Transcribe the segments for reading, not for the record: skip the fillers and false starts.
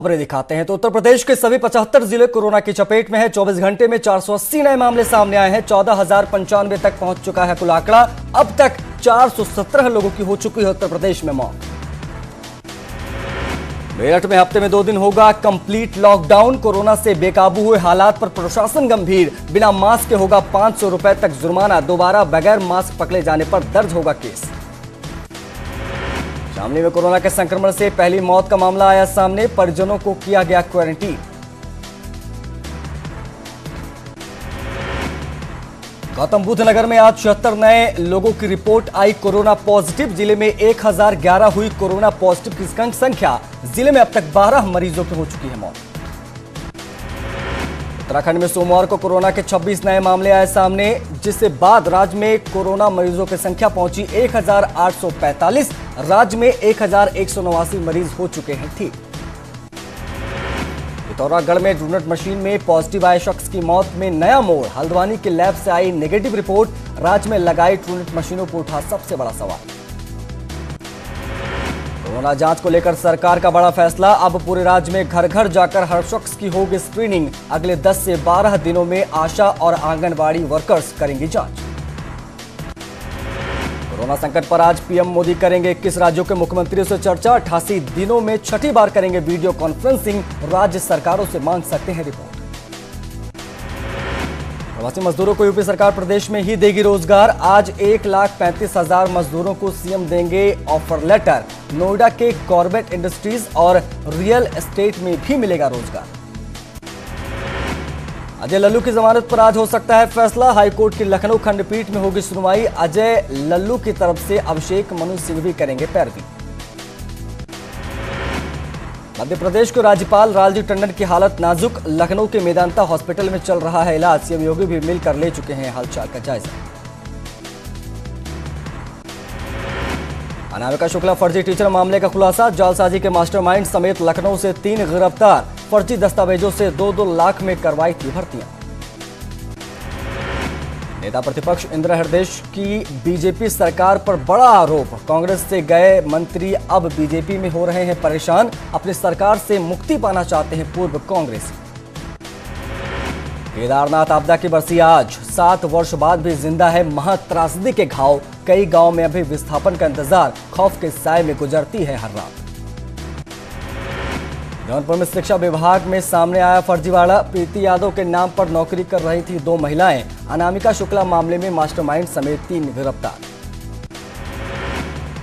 खबरें दिखाते हैं तो उत्तर प्रदेश के सभी 75 जिले कोरोना की चपेट में हैं। 24 घंटे में 480 नए मामले सामने आए हैं। 14,095 तक पहुंच चुका है कुल आंकड़ा। अब तक 417 लोगों की हो चुकी है उत्तर प्रदेश में मौत। मेरठ में हफ्ते में 2 दिन होगा कंप्लीट लॉकडाउन। कोरोना से बेकाबू हुए हालात पर प्रशासन गंभीर। बिना मास्क के होगा 500 रुपए तक जुर्माना। दोबारा बगैर मास्क पकड़े जाने पर दर्ज होगा केस। शामली में कोरोना के संक्रमण से पहली मौत का मामला आया सामने। परिजनों को किया गया क्वारंटीन। गौतम बुद्ध नगर में आज 76 नए लोगों की रिपोर्ट आई कोरोना पॉजिटिव। जिले में 1011 हुई कोरोना पॉजिटिव की संख्या। जिले में अब तक 12 मरीजों की हो चुकी है मौत। उत्तराखंड में सोमवार को कोरोना के 26 नए मामले आए सामने, जिसके बाद राज्य में कोरोना मरीजों की संख्या पहुंची 1845। राज्य में 1189 मरीज हो चुके हैं ठीक। पिथौरागढ़ में ट्रूनेट मशीन में पॉजिटिव आए शख्स की मौत में नया मोड़। हल्द्वानी के लैब से आई नेगेटिव रिपोर्ट। राज्य में लगाई ट्रूनेट मशीनों पर उठा सबसे बड़ा सवाल। कोरोना जांच को लेकर सरकार का बड़ा फैसला। अब पूरे राज्य में घर घर जाकर हर शख्स की होगी स्क्रीनिंग। अगले 10 से 12 दिनों में आशा और आंगनबाड़ी वर्कर्स करेंगी जांच। कोरोना संकट पर आज पीएम मोदी करेंगे 21 राज्यों के मुख्यमंत्रियों से चर्चा। 88 दिनों में छठी बार करेंगे वीडियो कॉन्फ्रेंसिंग। राज्य सरकारों से मांग सकते हैं रिपोर्ट। प्रवासी मजदूरों को यूपी सरकार प्रदेश में ही देगी रोजगार। आज 1,35,000 मजदूरों को सीएम देंगे ऑफर लेटर। नोएडा के कॉर्बेट इंडस्ट्रीज और रियल एस्टेट में भी मिलेगा रोजगार। अजय लल्लू की जमानत पर आज हो सकता है फैसला। हाईकोर्ट की लखनऊ खंडपीठ में होगी सुनवाई। अजय लल्लू की तरफ से अभिषेक मनु सिंघवी करेंगे पैरवी। मध्य प्रदेश के राज्यपाल लालजी टंडन की हालत नाजुक। लखनऊ के मेदांता हॉस्पिटल में चल रहा है इलाज। सीएम योगी भी मिलकर ले चुके हैं हालचाल का जायजा। अनामिका शुक्ला फर्जी टीचर मामले का खुलासा। जालसाजी के मास्टरमाइंड समेत लखनऊ से 3 गिरफ्तार। फर्जी दस्तावेजों से 2-2 लाख में करवाई थी भर्तियां। नेता प्रतिपक्ष इंदिरा हृदय की बीजेपी सरकार पर बड़ा आरोप। कांग्रेस से गए मंत्री अब बीजेपी में हो रहे हैं परेशान। अपनी सरकार से मुक्ति पाना चाहते हैं पूर्व कांग्रेसी। केदारनाथ आपदा की बरसी आज। 7 वर्ष बाद भी जिंदा है महा त्रासदी के घाव। कई गांव में अभी विस्थापन का इंतजार। खौफ के साए में गुजरती है हर रात। जौनपुर में शिक्षा विभाग में सामने आया फर्जीवाड़ा। प्रीति यादव के नाम पर नौकरी कर रही थी 2 महिलाएं। अनामिका शुक्ला मामले में मास्टरमाइंड समेत 3 गिरफ्तार।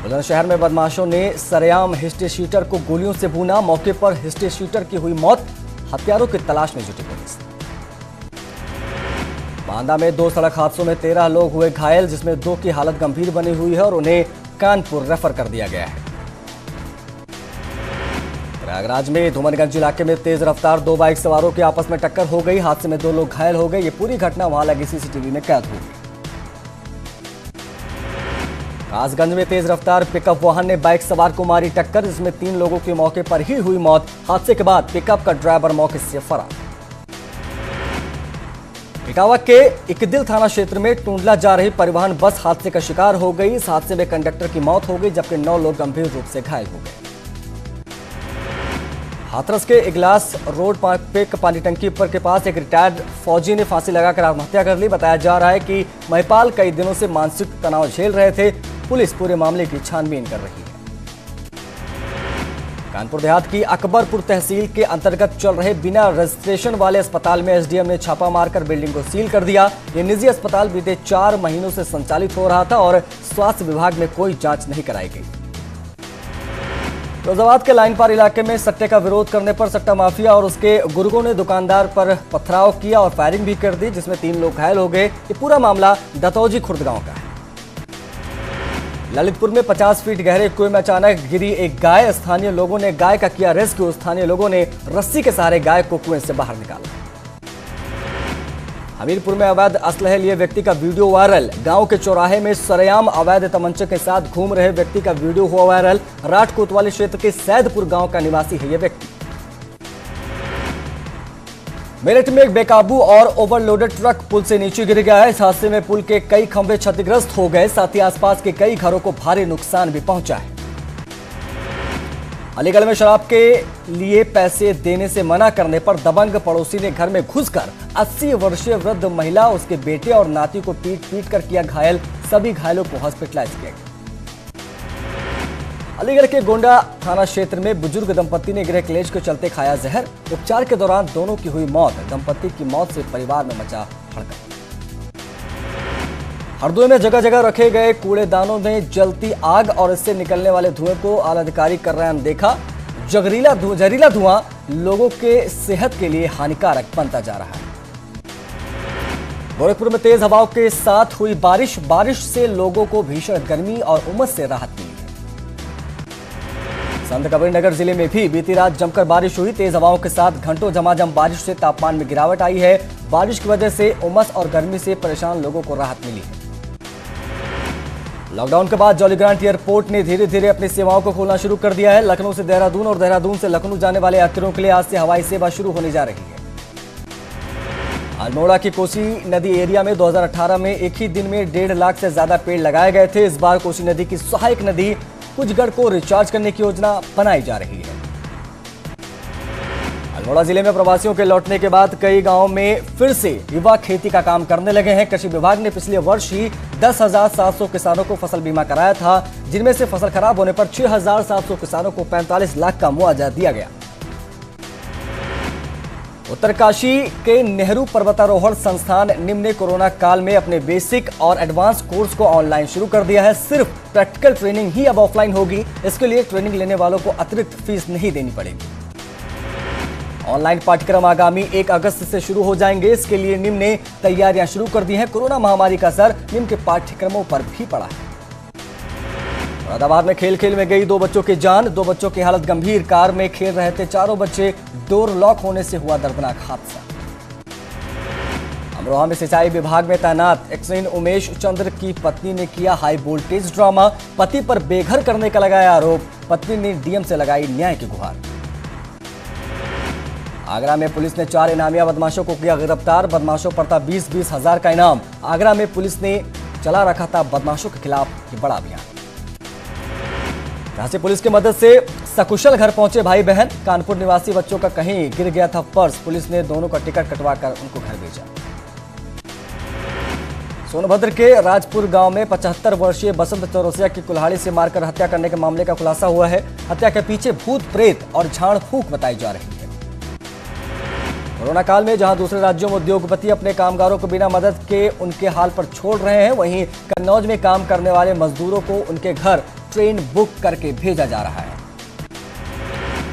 बुलंदशहर में बदमाशों ने सरेआम हिस्ट्री शीटर को गोलियों से भूना। मौके पर हिस्ट्री शीटर की हुई मौत। हत्यारों की तलाश में जुटी पुलिस। बांदा में 2 सड़क हादसों में 13 लोग हुए घायल, जिसमें 2 की हालत गंभीर बनी हुई है और उन्हें कानपुर रेफर कर दिया गया है। प्रयागराज में धूमनगंज इलाके में तेज रफ्तार 2 बाइक सवारों की आपस में टक्कर हो गई। हादसे में 2 लोग घायल हो गए। ये पूरी घटना वहां लगी सीसीटीवी में कैद हो गई। कासगंज में तेज रफ्तार पिकअप वाहन ने बाइक सवार को मारी टक्कर, जिसमें 3 लोगों की मौके पर ही हुई मौत। हादसे के बाद पिकअप का ड्राइवर मौके से फरार। इटावा के इकदिल थाना क्षेत्र में टूंडला जा रही परिवहन बस हादसे का शिकार हो गई। इस हादसे में कंडक्टर की मौत हो गई, जबकि 9 लोग गंभीर रूप से घायल हो गए। हाथरस के इगलास रोड पे पानी टंकी पर के पास एक रिटायर्ड फौजी ने फांसी लगाकर आत्महत्या कर ली। बताया जा रहा है कि महिपाल कई दिनों से मानसिक तनाव झेल रहे थे। पुलिस पूरे मामले की छानबीन कर रही है। कानपुर देहात की अकबरपुर तहसील के अंतर्गत चल रहे बिना रजिस्ट्रेशन वाले अस्पताल में एसडीएम ने छापा मारकर बिल्डिंग को सील कर दिया। ये निजी अस्पताल बीते 4 महीनों से संचालित हो रहा था और स्वास्थ्य विभाग में कोई जांच नहीं कराई गई। फिरोजाबाद के लाइन पार इलाके में सट्टे का विरोध करने पर सट्टा माफिया और उसके गुर्गों ने दुकानदार पर पथराव किया और फायरिंग भी कर दी, जिसमें 3 लोग घायल हो गए। ये पूरा मामला दतौजी खुर्द गांव का है। ललितपुर में 50 फीट गहरे कुएं में अचानक गिरी एक गाय। स्थानीय लोगों ने गाय का किया रेस्क्यू। स्थानीय लोगों ने रस्सी के सहारे गाय को कुएं से बाहर निकाला। हमीरपुर में अवैध असलहे लिए व्यक्ति का वीडियो वायरल। गांव के चौराहे में सरेआम अवैध तमंचे के साथ घूम रहे व्यक्ति का वीडियो हुआ वायरल। राठ कोतवाली क्षेत्र के सैदपुर गांव का निवासी है यह व्यक्ति। मेरठ में एक बेकाबू और ओवरलोडेड ट्रक पुल से नीचे गिर गया है। इस हादसे में पुल के कई खंभे क्षतिग्रस्त हो गए, साथ ही आसपास के कई घरों को भारी नुकसान भी पहुंचा है। अलीगढ़ में शराब के लिए पैसे देने से मना करने पर दबंग पड़ोसी ने घर में घुसकर 80 वर्षीय वृद्ध महिला, उसके बेटे और नाती को पीट कर किया घायल। सभी घायलों को हॉस्पिटलाइज किया गया। अलीगढ़ के गोंडा थाना क्षेत्र में बुजुर्ग दंपत्ति ने गृह क्लेश के चलते खाया जहर। उपचार के दौरान दोनों की हुई मौत। दंपत्ति की मौत से परिवार में मचा हड़कंप। हरदोई में जगह जगह रखे गए कूड़ेदानों में जलती आग और इससे निकलने वाले धुएं को आला अधिकारी कर रहे हैं अनदेखा। जहरीला धुआं लोगों के सेहत के लिए हानिकारक बनता जा रहा है। गोरखपुर में तेज हवाओं के साथ हुई बारिश से लोगों को भीषण गर्मी और उमस से राहत मिली है। संत कबीरनगर जिले में भी बीती रात जमकर बारिश हुई। तेज हवाओं के साथ घंटों झमाझम बारिश से तापमान में गिरावट आई है। बारिश की वजह से उमस और गर्मी से परेशान लोगों को राहत मिली है। लॉकडाउन के बाद जॉलीग्रांट एयरपोर्ट ने धीरे धीरे अपनी सेवाओं को खोलना शुरू कर दिया है। लखनऊ से देहरादून और देहरादून से लखनऊ जाने वाले यात्रियों के लिए आज से हवाई सेवा शुरू होने जा रही है। अल्मोड़ा की कोसी नदी एरिया में 2018 में एक ही दिन में 1.5 लाख से ज्यादा पेड़ लगाए गए थे। इस बार कोसी नदी की सहायक नदी कुचगढ़ को रिचार्ज करने की योजना बनाई जा रही है। अल्मोड़ा जिले में प्रवासियों के लौटने के बाद कई गांवों में फिर से युवा खेती का काम करने लगे हैं। कृषि विभाग ने पिछले वर्ष ही 10,700 किसानों को फसल बीमा कराया था, जिनमें से फसल खराब होने पर 6,700 किसानों को 45 लाख का मुआवजा दिया गया। उत्तरकाशी के नेहरू पर्वतारोहण संस्थान निम ने कोरोना काल में अपने बेसिक और एडवांस कोर्स को ऑनलाइन शुरू कर दिया है। सिर्फ प्रैक्टिकल ट्रेनिंग ही अब ऑफलाइन होगी। इसके लिए ट्रेनिंग लेने वालों को अतिरिक्त फीस नहीं देनी पड़ेगी। ऑनलाइन पाठ्यक्रम आगामी 1 अगस्त से शुरू हो जाएंगे। इसके लिए निम ने तैयारियां शुरू कर दी हैं। कोरोना महामारी का असर निम के पाठ्यक्रमों पर भी पड़ा है। मुरादाबाद में खेल में गई 2 बच्चों की जान। 2 बच्चों की हालत गंभीर। कार में खेल रहे थे चारों बच्चे। डोर लॉक होने से हुआ दर्दनाक हादसा। अमरोहा में सिंचाई विभाग में तैनात एक्साइन उमेश चंद्र की पत्नी ने किया हाई वोल्टेज ड्रामा। पति पर बेघर करने का लगाया आरोप। पत्नी ने डीएम से लगाई न्याय की गुहार। आगरा में पुलिस ने 4 इनामिया बदमाशों को किया गिरफ्तार। बदमाशों पर था 20-20 हजार का इनाम। आगरा में पुलिस ने चला रखा था बदमाशों के खिलाफ ये बड़ा अभियान। झांसी पुलिस की मदद से सकुशल घर पहुंचे भाई बहन। कानपुर निवासी बच्चों का कहीं गिर गया था पर्स। पुलिस ने दोनों का टिकट कटवाकर उनको घर भेजा। सोनभद्र के राजपुर गांव में 75 वर्षीय बसंत चौरसिया की कुल्हाड़ी से मारकर हत्या करने के मामले का खुलासा हुआ है। हत्या के पीछे भूत प्रेत और झाड़ फूंक बताई जा रही है। कोरोना काल में जहां दूसरे राज्यों में उद्योगपति अपने कामगारों को बिना मदद के उनके हाल पर छोड़ रहे हैं, वहीं कन्नौज में काम करने वाले मजदूरों को उनके घर ट्रेन बुक करके भेजा जा रहा है।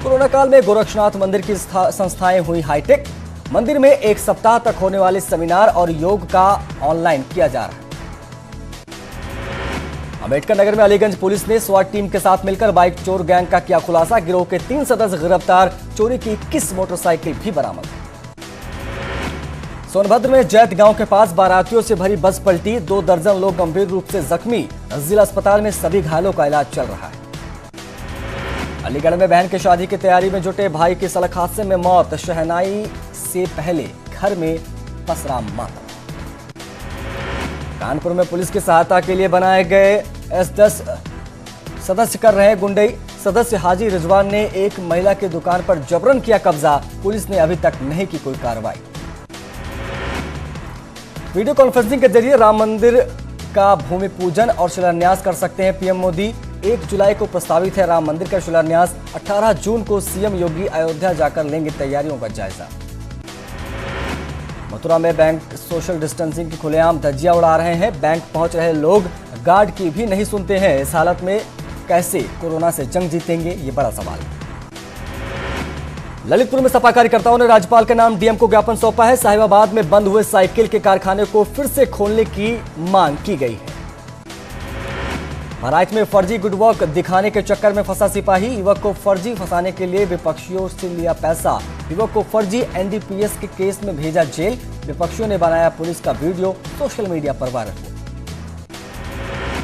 कोरोना काल में गोरक्षनाथ मंदिर की संस्थाएं हुई हाईटेक। मंदिर में 1 सप्ताह तक होने वाले सेमिनार और योग का ऑनलाइन किया जा रहा है। अम्बेडकर नगर में अलीगंज पुलिस ने स्वाट टीम के साथ मिलकर बाइक चोर गैंग का किया खुलासा। गिरोह के 3 सदस्य गिरफ्तार। चोरी की 21 मोटरसाइकिल भी बरामद। सोनभद्र में जैत गांव के पास बारातियों से भरी बस पलटी। 2 दर्जन लोग गंभीर रूप से जख्मी। जिला अस्पताल में सभी घायलों का इलाज चल रहा है। अलीगढ़ में बहन की शादी की तैयारी में जुटे भाई की सड़क हादसे में मौत। शहनाई से पहले घर में पसरा मातम। कानपुर में पुलिस की सहायता के लिए बनाए गए S10 सदस्य कर रहे गुंडई। सदस्य हाजी रिजवान ने एक महिला की दुकान पर जबरन किया कब्जा। पुलिस ने अभी तक नहीं की कोई कार्रवाई। वीडियो कॉन्फ्रेंसिंग के जरिए राम मंदिर का भूमि पूजन और शिलान्यास कर सकते हैं पीएम मोदी। 1 जुलाई को प्रस्तावित है राम मंदिर का शिलान्यास। 18 जून को सीएम योगी अयोध्या जाकर लेंगे तैयारियों का जायजा। मथुरा में बैंक सोशल डिस्टेंसिंग की खुलेआम धज्जियां उड़ा रहे हैं। बैंक पहुंच रहे लोग गार्ड की भी नहीं सुनते हैं। इस हालत में कैसे कोरोना से जंग जीतेंगे, ये बड़ा सवाल है। ललितपुर में सपा कार्यकर्ताओं ने राज्यपाल के नाम डीएम को ज्ञापन सौंपा है। साहिबाबाद में बंद हुए साइकिल के कारखाने को फिर से खोलने की मांग की गई है। बहराइच में फर्जी गुडवर्क दिखाने के चक्कर में फंसा सिपाही। युवक को फर्जी फंसाने के लिए विपक्षियों से लिया पैसा। युवक को फर्जी एनडीपीएस के केस में भेजा जेल। विपक्षियों ने बनाया पुलिस का वीडियो, सोशल मीडिया पर वायरल हुआ।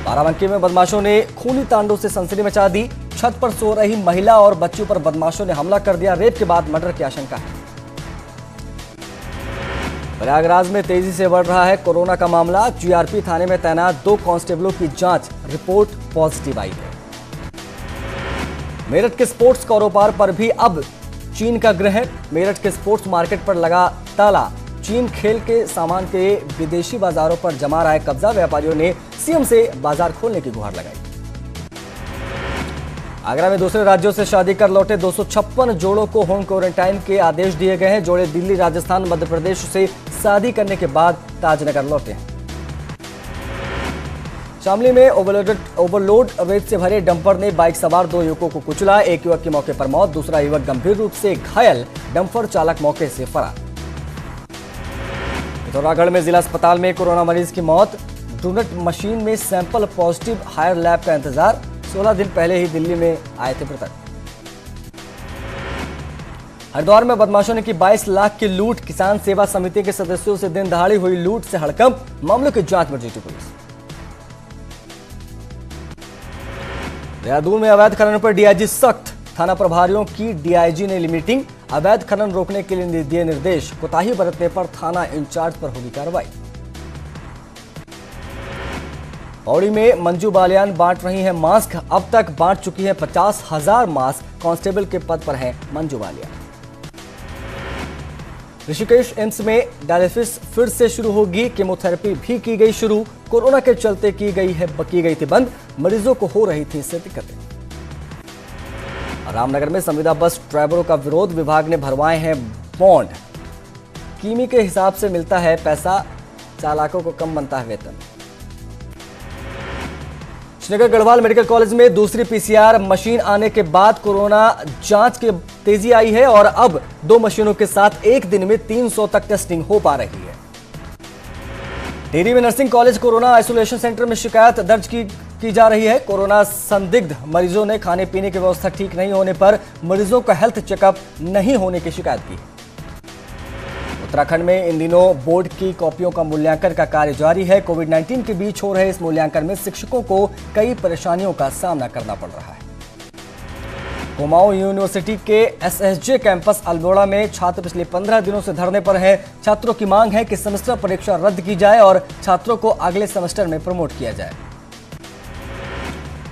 बाराबंकी में बदमाशों ने खूनी तांडव से सनसनी मचा दी। छत पर सो रही महिला और बच्चों पर बदमाशों ने हमला कर दिया। रेप के बाद मर्डर की आशंका है। प्रयागराज में तेजी से बढ़ रहा है कोरोना का मामला। जीआरपी थाने में तैनात 2 कांस्टेबलों की जांच रिपोर्ट पॉजिटिव आई है। मेरठ के स्पोर्ट्स कारोबार पर भी अब चीन का ग्रहण। मेरठ के स्पोर्ट्स मार्केट पर लगा ताला। चीन खेल के सामान के विदेशी बाजारों पर जमा रहा है कब्जा। व्यापारियों ने सीएम से बाजार खोलने की गुहार लगाई। आगरा में दूसरे राज्यों से शादी कर लौटे 256 जोड़ों को होम क्वारंटाइन के आदेश दिए गए हैं। जोड़े दिल्ली, राजस्थान, मध्य प्रदेश से शादी करने के बाद ताजनगर लौटे हैं। शामली में ओवरलोड अवैध से भरे डंपर ने बाइक सवार 2 युवकों को कुचला। एक युवक की मौके पर मौत, दूसरा युवक गंभीर रूप से घायल। डंपर चालक मौके से फरार। पिथौरागढ़ में जिला अस्पताल में कोरोना मरीज की मौत। ड्रूनेट मशीन में सैंपल पॉजिटिव, हायर लैब का इंतजार। 16 दिन पहले ही दिल्ली में आए थे मृतक। हरिद्वार में बदमाशों ने की 22 लाख की लूट। किसान सेवा समिति के सदस्यों से दिन दहाड़ी हुई लूट से हड़कंप। मामलों की जांच में जुटी पुलिस। देहरादून में अवैध खनन पर डीआईजी सख्त। थाना प्रभारियों की डीआईजी ने ली मीटिंग। अवैध खनन रोकने के लिए दिए निर्देश। कोताही बरतने पर थाना इंचार्ज पर होगी कार्रवाई। पौड़ी में मंजू बालियान बांट रही हैं मास्क। अब तक बांट चुकी हैं 50,000 मास्क। कांस्टेबल के पद पर हैं मंजू बालियान। ऋषिकेश एम्स में डायलिसिस फिर से शुरू होगी। केमोथेरेपी भी की गई शुरू। कोरोना के चलते की गई थी बंद। मरीजों को हो रही थी इससे दिक्कतें। रामनगर में संविदा बस ड्राइवरों का विरोध। विभाग ने भरवाए हैं बॉन्ड। कीमी के हिसाब से मिलता है पैसा, चालकों को कम बनता है वेतन। श्रीनगर गढ़वाल मेडिकल कॉलेज में दूसरी पीसीआर मशीन आने के बाद कोरोना जांच की तेजी आई है और अब 2 मशीनों के साथ एक दिन में 300 तक टेस्टिंग हो पा रही है। टिहरी में nursing college corona isolation centre में शिकायत दर्ज की जा रही है। कोरोना संदिग्ध मरीजों ने खाने पीने की व्यवस्था ठीक नहीं होने पर मरीजों का हेल्थ चेकअप नहीं होने की शिकायत की है। उत्तराखंड में इन दिनों बोर्ड की कॉपियों का मूल्यांकन का कार्य जारी है। कोविड-19 के बीच हो रहे इस मूल्यांकन में शिक्षकों को कई परेशानियों का सामना करना पड़ रहा है। कुमाऊं यूनिवर्सिटी के एसएसजे कैंपस अल्मोड़ा में छात्र पिछले 15 दिनों से धरने पर हैं। छात्रों की मांग है कि सेमेस्टर परीक्षा रद्द की जाए और छात्रों को अगले सेमेस्टर में प्रमोट किया जाए।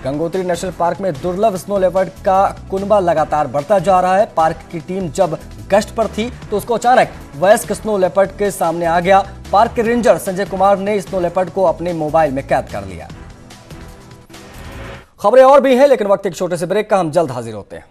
गंगोत्री नेशनल पार्क में दुर्लभ स्नो लेपर्ड का कुनबा लगातार बढ़ता जा रहा है। पार्क की टीम जब गश्त पर थी तो उसको अचानक वयस्क स्नो लेपर्ड के सामने आ गया। पार्क के रेंजर संजय कुमार ने स्नो लेपर्ड को अपने मोबाइल में कैद कर लिया। खबरें और भी हैं लेकिन वक्त एक छोटे से ब्रेक का, हम जल्द हाजिर होते हैं।